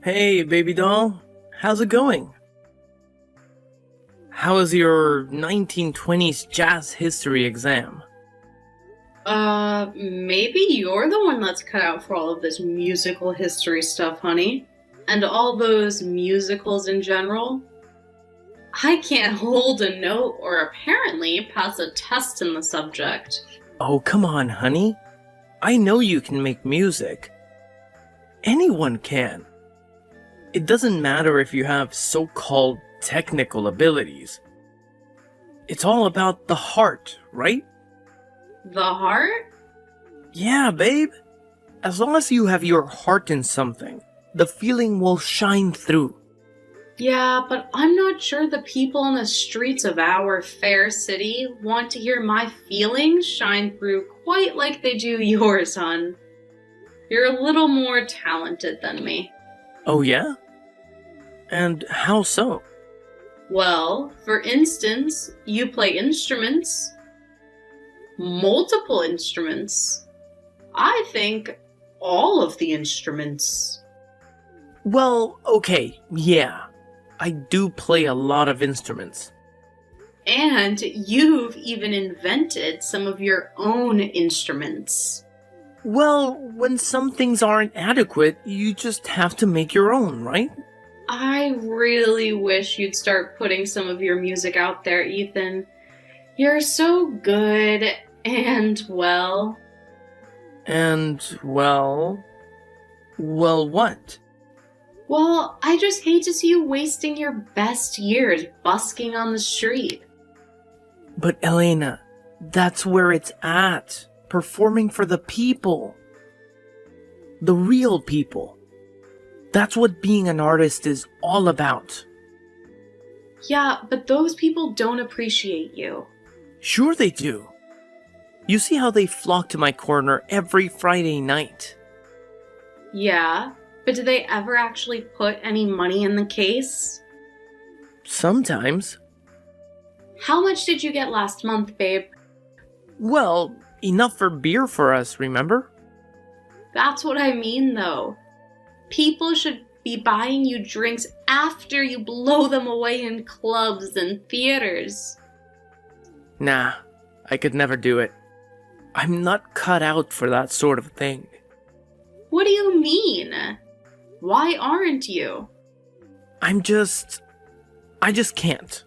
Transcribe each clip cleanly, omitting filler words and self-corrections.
Hey, baby doll. How's it going? How was your 1920s jazz history exam? Maybe you're the one that's cut out for all of this musical history stuff, honey. And all those musicals in general. I can't hold a note or apparently pass a test in the subject. Oh, come on, honey. I know you can make music. Anyone can. It doesn't matter if you have so-called technical abilities. It's all about the heart, right? The heart? Yeah, babe. As long as you have your heart in something, the feeling will shine through. Yeah, but I'm not sure the people on the streets of our fair city want to hear my feelings shine through quite like they do yours, hon. You're a little more talented than me. Oh, yeah? And how so? Well, for instance, you play instruments. Multiple instruments. I think all of the instruments. Well, okay, yeah. I do play a lot of instruments. And you've even invented some of your own instruments. Well, when some things aren't adequate, you just have to make your own, right? I really wish you'd start putting some of your music out there, Ethan. You're so good and, well... Well, what? Well, I just hate to see you wasting your best years busking on the street. But Elena, that's where it's at. Performing for the people. The real people. That's what being an artist is all about. Yeah, but those people don't appreciate you. Sure they do. You see how they flock to my corner every Friday night. Yeah, but do they ever actually put any money in the case? Sometimes. How much did you get last month, babe? Well, enough for beer for us, remember? That's what I mean, though. People should be buying you drinks after you blow them away in clubs and theaters. Nah, I could never do it. I'm not cut out for that sort of thing. What do you mean? Why aren't you? I just can't.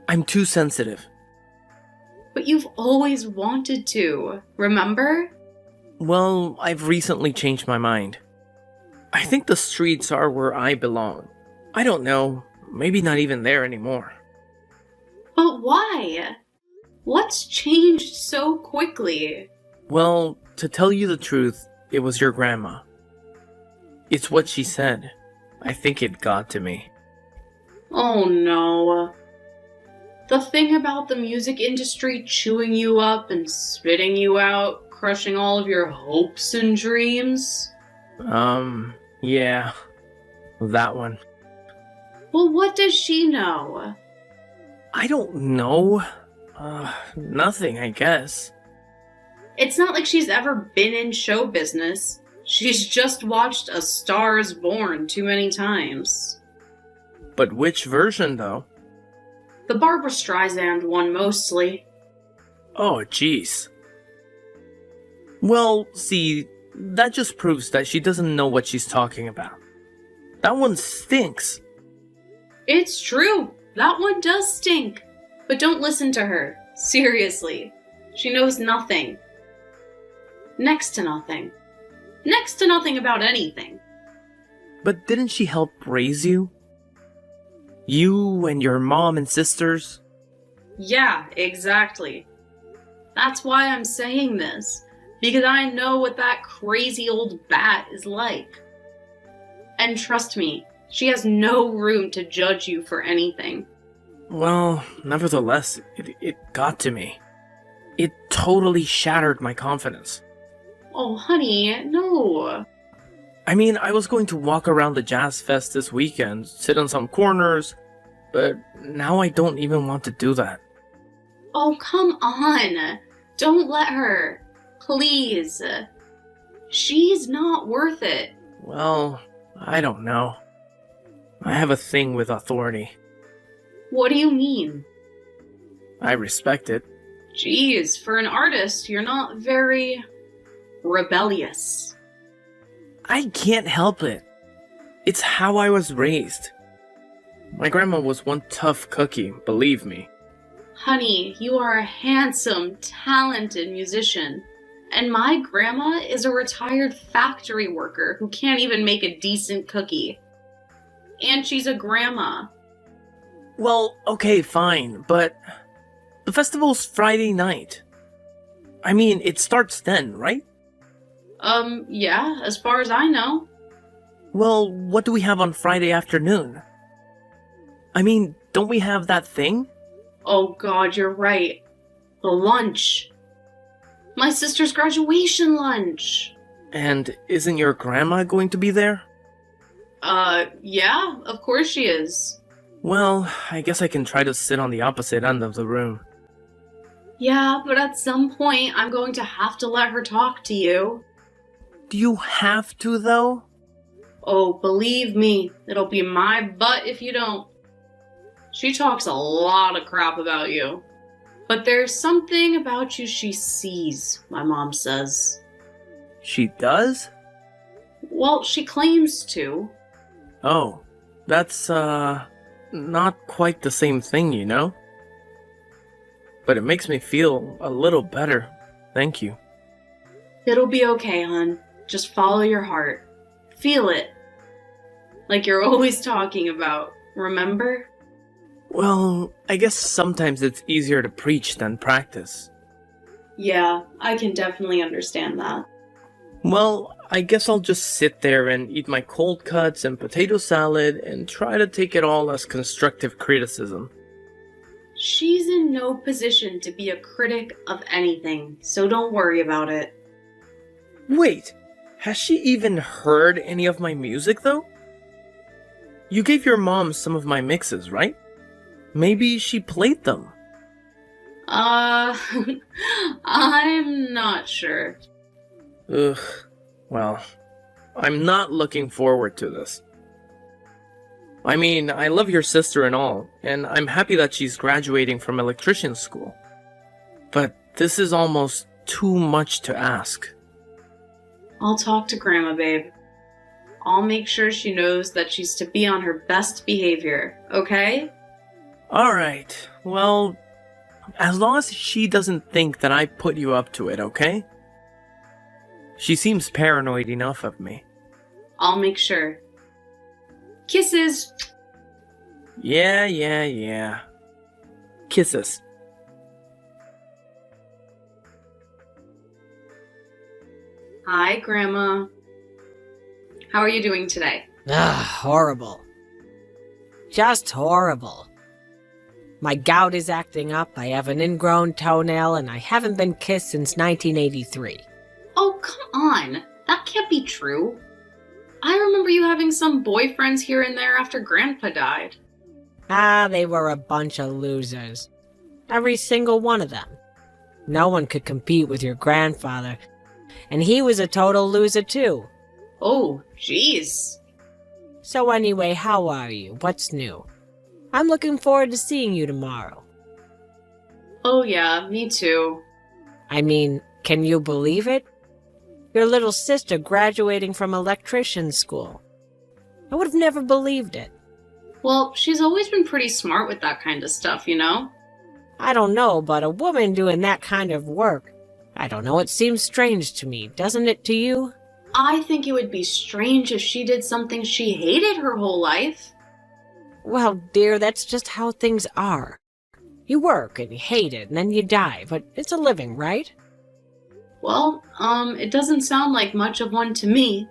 I'm too sensitive. But you've always wanted to, remember? Well, I've recently changed my mind. I think the streets are where I belong. I don't know, maybe not even there anymore. But why? What's changed so quickly? Well, to tell you the truth, it was your grandma. It's what she said. I think it got to me. Oh no. The thing about the music industry chewing you up and spitting you out, crushing all of your hopes and dreams? Yeah. That one. Well, what does she know? I don't know. Nothing, I guess. It's not like she's ever been in show business. She's just watched A Star is Born too many times. But which version, though? The Barbra Streisand one, mostly. Oh, jeez. Well, see, that just proves that she doesn't know what she's talking about. That one stinks. It's true. That one does stink. But don't listen to her. Seriously. She knows nothing. Next to nothing. Next to nothing about anything. But didn't she help raise you? You and your mom and sisters? Yeah, exactly. That's why I'm saying this. Because I know what that crazy old bat is like. And trust me, she has no room to judge you for anything. Well, nevertheless, it got to me. It totally shattered my confidence. Oh, honey, no. I mean, I was going to walk around the Jazz Fest this weekend, sit on some corners, but now I don't even want to do that. Oh, come on. Don't let her. Please. She's not worth it. Well, I don't know. I have a thing with authority. What do you mean? I respect it. Geez, for an artist, you're not very rebellious. I can't help it. It's how I was raised. My grandma was one tough cookie, believe me. Honey, you are a handsome, talented musician. And my grandma is a retired factory worker who can't even make a decent cookie. And she's a grandma. Well, okay, fine, but the festival's Friday night. I mean, it starts then, right? Yeah, as far as I know. Well, what do we have on Friday afternoon? I mean, don't we have that thing? Oh God, you're right. The lunch. My sister's graduation lunch. And isn't your grandma going to be there? Yeah, of course she is. Well, I guess I can try to sit on the opposite end of the room. Yeah, but at some point I'm going to have to let her talk to you. Do you have to, though? Oh, believe me, it'll be my butt if you don't. She talks a lot of crap about you. But there's something about you she sees, my mom says. She does? Well, she claims to. Oh, that's, not quite the same thing, you know? But it makes me feel a little better. Thank you. It'll be okay, hon. Just follow your heart. Feel it. Like you're always talking about, remember? Well, I guess sometimes it's easier to preach than practice. Yeah, I can definitely understand that. Well, I guess I'll just sit there and eat my cold cuts and potato salad and try to take it all as constructive criticism. She's in no position to be a critic of anything, so don't worry about it. Wait, has she even heard any of my music, though? You gave your mom some of my mixes, right? Maybe she played them. I'm not sure. Ugh, well, I'm not looking forward to this. I mean, I love your sister and all, and I'm happy that she's graduating from electrician school. But this is almost too much to ask. I'll talk to Grandma, babe. I'll make sure she knows that she's to be on her best behavior, okay? Alright, well, as long as she doesn't think that I put you up to it, okay? She seems paranoid enough of me. I'll make sure. Kisses! Yeah. Kisses. Hi, Grandma. How are you doing today? Horrible. Just horrible. My gout is acting up, I have an ingrown toenail, and I haven't been kissed since 1983. Oh, come on. That can't be true. I remember you having some boyfriends here and there after Grandpa died. They were a bunch of losers. Every single one of them. No one could compete with your grandfather, and he was a total loser too. Oh, jeez. So anyway, how are you? What's new? I'm looking forward to seeing you tomorrow. Oh yeah, me too. I mean, can you believe it? Your little sister graduating from electrician school. I would have never believed it. Well, she's always been pretty smart with that kind of stuff, you know? I don't know, but a woman doing that kind of work, I don't know, it seems strange to me, doesn't it to you? I think it would be strange if she did something she hated her whole life. Well, dear, that's just how things are. You work and you hate it and then you die, but it's a living, right? Well, it doesn't sound like much of one to me.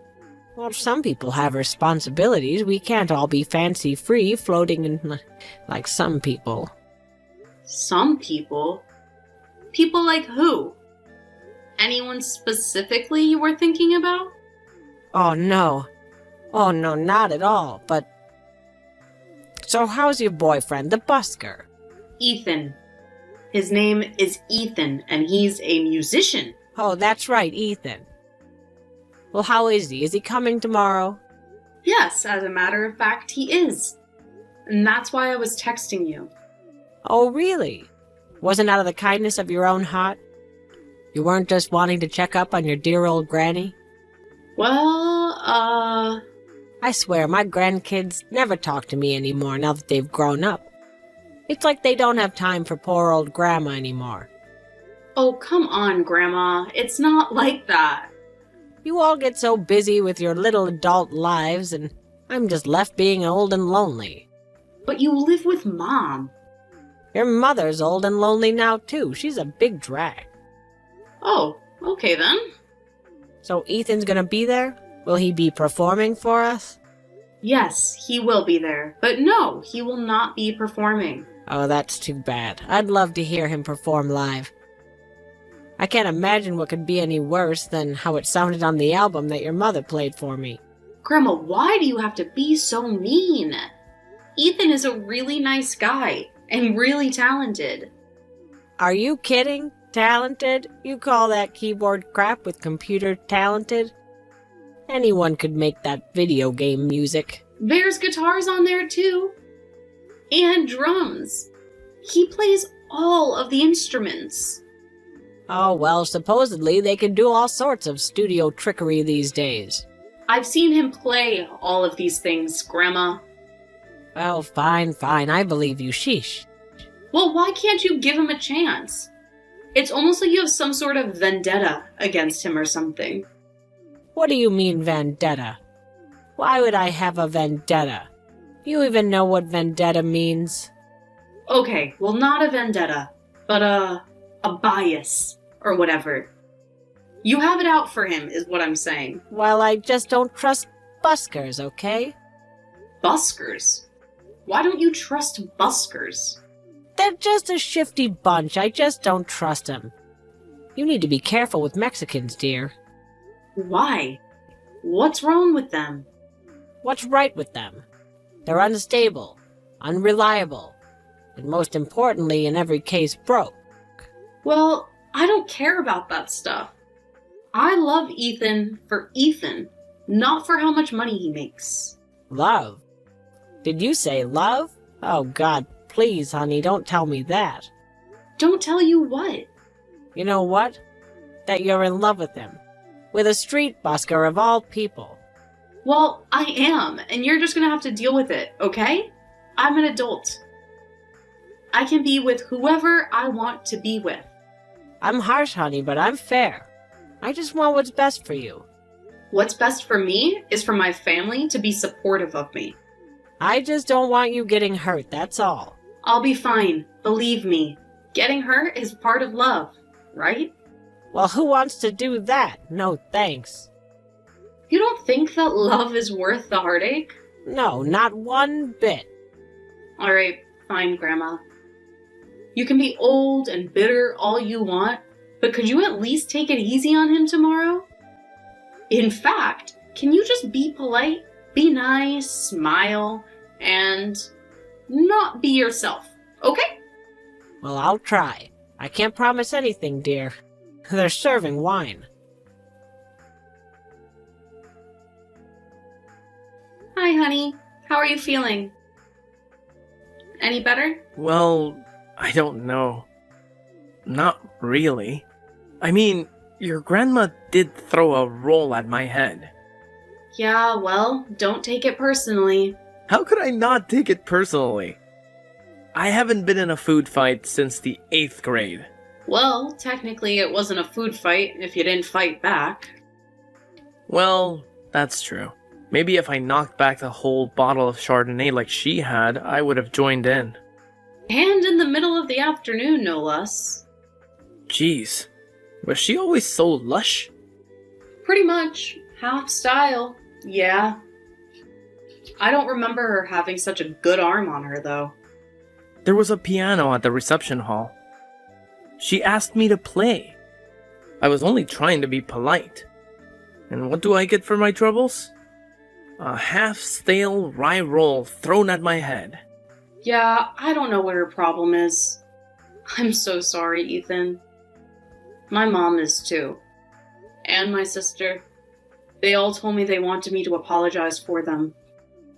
Well, some people have responsibilities. We can't all be fancy-free, floating in like some people. Some people? People like who? Anyone specifically you were thinking about? Oh, no. Oh, no, not at all, but... So how's your boyfriend, the busker? Ethan. His name is Ethan, and he's a musician. Oh, that's right, Ethan. Well, how is he? Is he coming tomorrow? Yes, as a matter of fact, he is. And that's why I was texting you. Oh, really? Wasn't out of the kindness of your own heart? You weren't just wanting to check up on your dear old granny? Well, I swear, my grandkids never talk to me anymore now that they've grown up. It's like they don't have time for poor old Grandma anymore. oh, come on, Grandma. It's not like that. You all get so busy with your little adult lives, and I'm just left being old and lonely. But you live with Mom. Your mother's old and lonely now, too. She's a big drag. Oh, okay then. So Ethan's gonna be there? Will he be performing for us? Yes, he will be there. But no, he will not be performing. Oh, that's too bad. I'd love to hear him perform live. I can't imagine what could be any worse than how it sounded on the album that your mother played for me. Grandma, why do you have to be so mean? Ethan is a really nice guy and really talented. Are you kidding? Talented? You call that keyboard crap with computer talented? Anyone could make that video game music. There's guitars on there too. And drums. He plays all of the instruments. Oh, well, supposedly they can do all sorts of studio trickery these days. I've seen him play all of these things, Grandma. Well, fine, I believe you, sheesh. Well, why can't you give him a chance? It's almost like you have some sort of vendetta against him or something. What do you mean, vendetta? Why would I have a vendetta? You even know what vendetta means? Okay, well, not a vendetta, but a bias, or whatever. You have it out for him, is what I'm saying. Well, I just don't trust buskers, okay? Buskers? Why don't you trust buskers? They're just a shifty bunch. I just don't trust them. You need to be careful with Mexicans, dear. Why? What's wrong with them? What's right with them? They're unstable, unreliable, and most importantly, in every case, broke. Well, I don't care about that stuff. I love Ethan for Ethan, not for how much money he makes. Love? Did you say love? Oh, God, please, honey, don't tell me that. Don't tell you what? You know what? That you're in love with him. With a street busker of all people. Well, I am, and you're just gonna have to deal with it, okay? I'm an adult. I can be with whoever I want to be with. I'm harsh, honey, but I'm fair. I just want what's best for you. What's best for me is for my family to be supportive of me. I just don't want you getting hurt, that's all. I'll be fine, believe me. Getting hurt is part of love, right? Well, who wants to do that? No thanks. You don't think that love is worth the heartache? No, not one bit. Alright, fine, Grandma. You can be old and bitter all you want, but could you at least take it easy on him tomorrow? In fact, can you just be polite, be nice, smile, and not be yourself, okay? Well, I'll try. I can't promise anything, dear. They're serving wine. Hi, honey. How are you feeling? Any better? Well, I don't know. Not really. I mean, your grandma did throw a roll at my head. Yeah, well, don't take it personally. How could I not take it personally? I haven't been in a food fight since the 8th grade. Well, technically it wasn't a food fight if you didn't fight back. Well, that's true. Maybe if I knocked back the whole bottle of Chardonnay like she had, I would have joined in. And in the middle of the afternoon, no less. Jeez, was she always so lush? Pretty much. Half style. Yeah. I don't remember her having such a good arm on her, though. There was a piano at the reception hall. She asked me to play. I was only trying to be polite. And what do I get for my troubles? A half-stale rye roll thrown at my head. Yeah, I don't know what her problem is. I'm so sorry, Ethan. My mom is too. And my sister. They all told me they wanted me to apologize for them.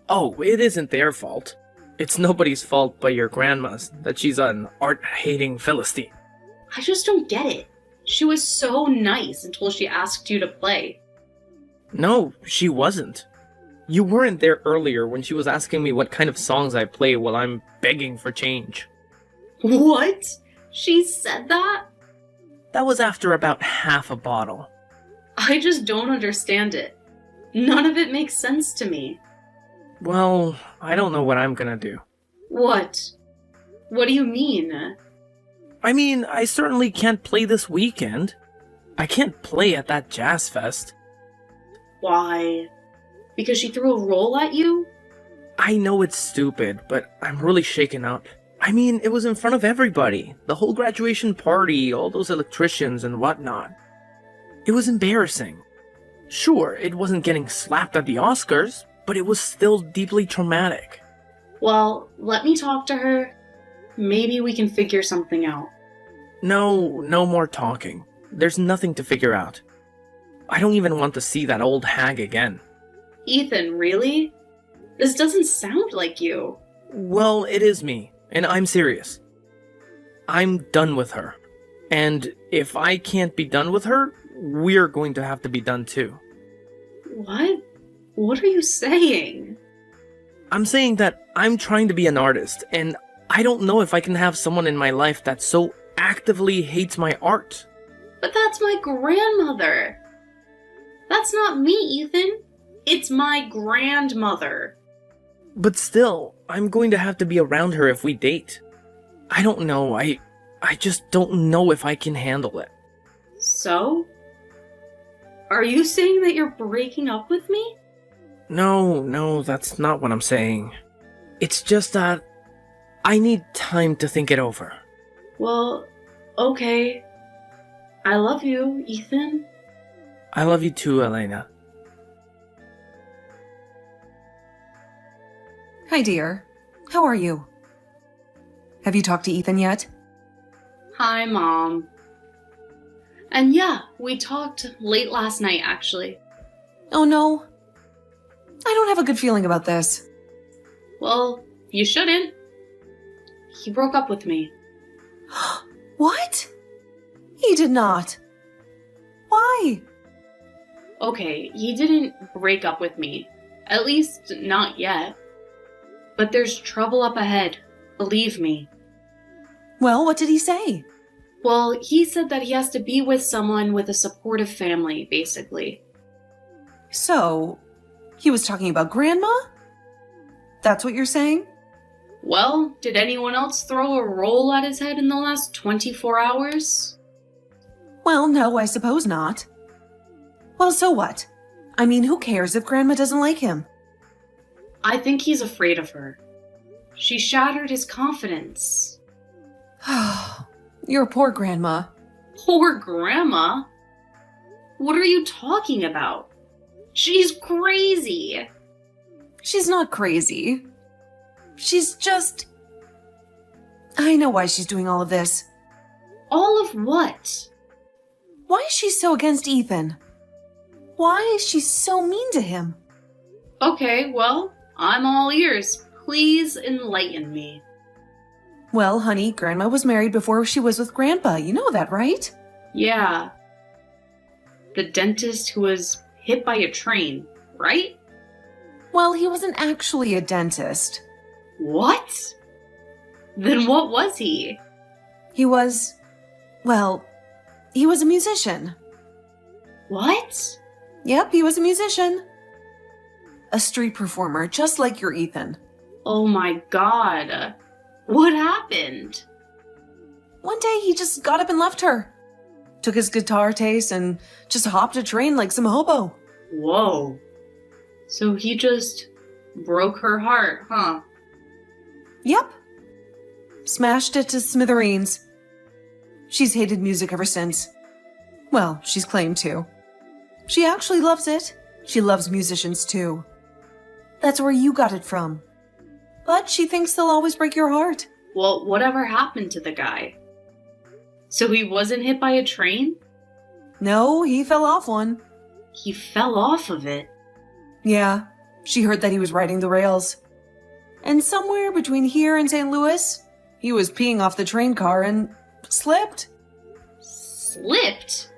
Oh, it isn't their fault. It's nobody's fault but your grandma's that she's an art-hating Philistine. I just don't get it. She was so nice until she asked you to play. No, she wasn't. You weren't there earlier when she was asking me what kind of songs I play while I'm begging for change. What? She said that? That was after about half a bottle. I just don't understand it. None of it makes sense to me. Well, I don't know what I'm gonna do. What? What do you mean? I mean, I certainly can't play this weekend. I can't play at that jazz fest. Why? Because she threw a roll at you? I know it's stupid, but I'm really shaken up. I mean, it was in front of everybody. The whole graduation party, all those electricians and whatnot. It was embarrassing. Sure, it wasn't getting slapped at the Oscars, but it was still deeply traumatic. Well, let me talk to her. Maybe we can figure something out. No more talking. There's nothing to figure out. I don't even want to see that old hag again. Ethan, really? This doesn't sound like you. Well, it is me, and I'm serious. I'm done with her. And if I can't be done with her, we're going to have to be done too. What? What are you saying? I'm saying that I'm trying to be an artist, and I don't know if I can have someone in my life that so actively hates my art. But that's my grandmother. That's not me, Ethan. It's my grandmother. But still, I'm going to have to be around her if we date. I don't know, I just don't know if I can handle it. So? Are you saying that you're breaking up with me? No, that's not what I'm saying. It's just that I need time to think it over. Well, okay. I love you, Ethan. I love you too, Elena. Hi, dear. How are you? Have you talked to Ethan yet? Hi, Mom. And yeah, we talked late last night, actually. Oh, no. I don't have a good feeling about this. Well, you shouldn't. He broke up with me. What? He did not. Why? Okay, he didn't break up with me. At least, not yet. But there's trouble up ahead. Believe me. Well, what did he say? Well, he said that he has to be with someone with a supportive family, basically. So, he was talking about Grandma? That's what you're saying? Well, did anyone else throw a roll at his head in the last 24 hours? Well, no, I suppose not. Well, so what? I mean, who cares if Grandma doesn't like him? I think he's afraid of her. She shattered his confidence. Your poor Grandma. Poor Grandma? What are you talking about? She's crazy. She's not crazy. She's just... I know why she's doing all of this. All of what? Why is she so against Ethan? Why is she so mean to him? Okay, well, I'm all ears. Please enlighten me. Well, honey, Grandma was married before she was with Grandpa. You know that, right? Yeah. The dentist who was hit by a train, right? Well, he wasn't actually a dentist. What? Then what was he? He was... well, he was a musician. What? Yep, he was a musician. A street performer, just like your Ethan. Oh my god. What happened? One day he just got up and left her. Took his guitar case and just hopped a train like some hobo. Whoa. So he just broke her heart, huh? Yep. Smashed it to smithereens. She's hated music ever since. Well, she's claimed to. She actually loves it. She loves musicians too. That's where you got it from. But she thinks they'll always break your heart. Well, whatever happened to the guy? So he wasn't hit by a train? No, he fell off one. he fell off of it. Yeah, she heard that he was riding the rails. And somewhere between here and St. Louis, he was peeing off the train car and slipped. Slipped?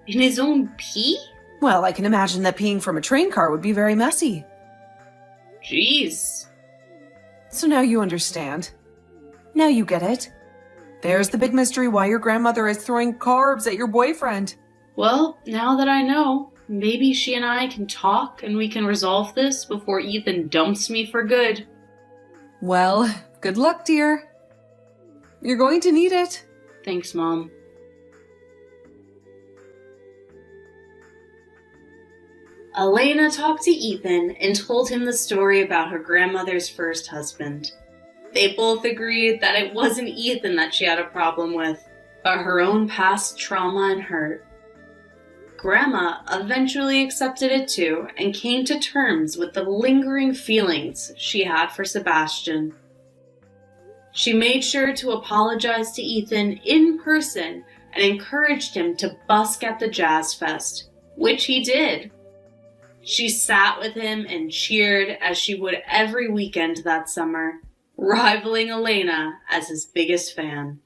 In his own pee? Well, I can imagine that peeing from a train car would be very messy. Jeez. So now you understand. Now you get it. There's the big mystery why your grandmother is throwing carbs at your boyfriend. Well, now that I know, maybe she and I can talk and we can resolve this before Ethan dumps me for good. Well, good luck, dear. You're going to need it. Thanks, Mom. Elena talked to Ethan and told him the story about her grandmother's first husband. They both agreed that it wasn't Ethan that she had a problem with, but her own past trauma and hurt. Grandma eventually accepted it too and came to terms with the lingering feelings she had for Sebastian. She made sure to apologize to Ethan in person and encouraged him to busk at the Jazz Fest, which he did. She sat with him and cheered as she would every weekend that summer, rivaling Elena as his biggest fan.